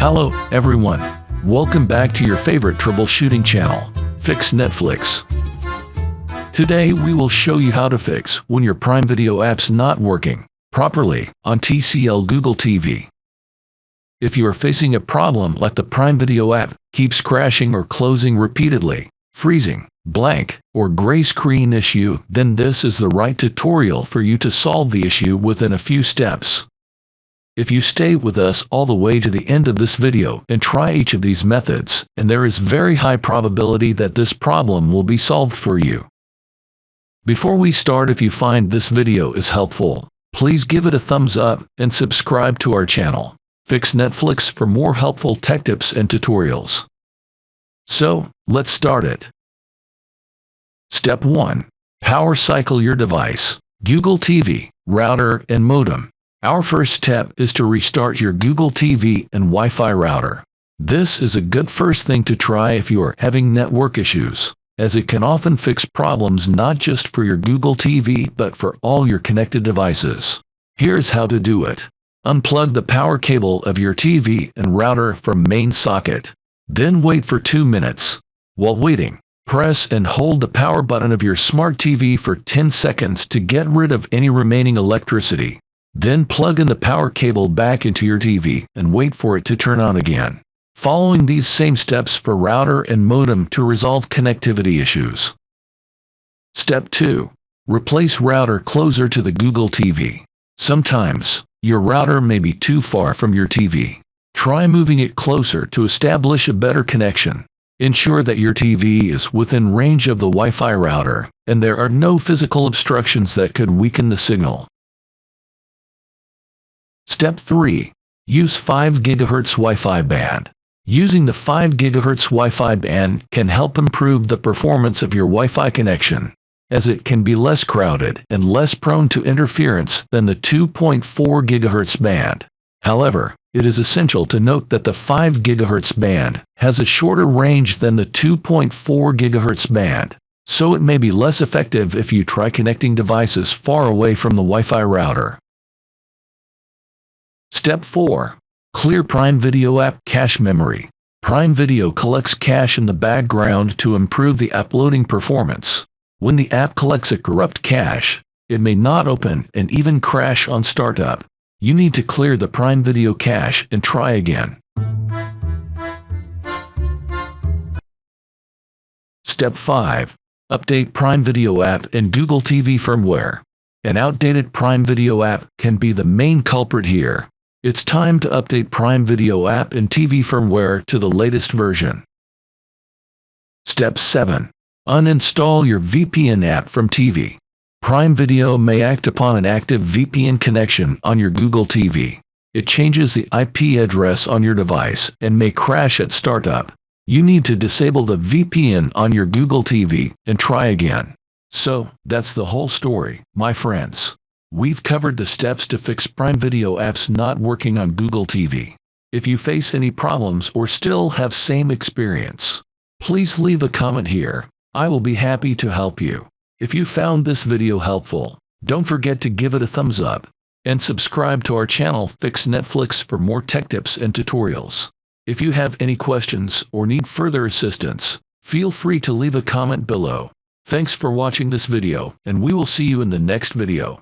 Hello, everyone. Welcome back to your favorite troubleshooting channel, Fix Netflix. Today we will show you how to fix when your Prime Video app's not working properly on TCL Google TV. If you are facing a problem like the Prime Video app keeps crashing or closing repeatedly, freezing, blank, or gray screen issue, then this is the right tutorial for you to solve the issue within a few steps. If you stay with us all the way to the end of this video and try each of these methods, and there is very high probability that this problem will be solved for you. Before we start, if you find this video is helpful, please give it a thumbs up and subscribe to our channel, Fix Netflix, for more helpful tech tips and tutorials. So, let's start it. Step 1. Power cycle your device, Google TV, router, and modem. Our first step is to restart your Google TV and Wi-Fi router. This is a good first thing to try if you are having network issues, as it can often fix problems not just for your Google TV but for all your connected devices. Here's how to do it. Unplug the power cable of your TV and router from main socket. Then wait for 2 minutes. While waiting, press and hold the power button of your smart TV for 10 seconds to get rid of any remaining electricity. Then plug in the power cable back into your TV and wait for it to turn on again. Following these same steps for router and modem to resolve connectivity issues. Step 2. Replace router closer to the Google TV. Sometimes, your router may be too far from your TV. Try moving it closer to establish a better connection. Ensure that your TV is within range of the Wi-Fi router, and there are no physical obstructions that could weaken the signal. Step 3. Use 5 GHz Wi-Fi band. Using the 5 GHz Wi-Fi band can help improve the performance of your Wi-Fi connection, as it can be less crowded and less prone to interference than the 2.4 GHz band. However, it is essential to note that the 5 GHz band has a shorter range than the 2.4 GHz band, so it may be less effective if you try connecting devices far away from the Wi-Fi router. Step 4. Clear Prime Video app cache memory. Prime Video collects cache in the background to improve the uploading performance. When the app collects a corrupt cache, it may not open and even crash on startup. You need to clear the Prime Video cache and try again. Step 5. Update Prime Video app and Google TV firmware. An outdated Prime Video app can be the main culprit here. It's time to update Prime Video app and TV firmware to the latest version. Step 7. Uninstall your VPN app from TV. Prime Video may act upon an active VPN connection on your Google TV. It changes the IP address on your device and may crash at startup. You need to disable the VPN on your Google TV and try again. So, that's the whole story, my friends. We've covered the steps to fix Prime Video apps not working on Google TV. If you face any problems or still have same experience, please leave a comment here. I will be happy to help you. If you found this video helpful, don't forget to give it a thumbs up and subscribe to our channel Fix Netflix for more tech tips and tutorials. If you have any questions or need further assistance, feel free to leave a comment below. Thanks for watching this video, and we will see you in the next video.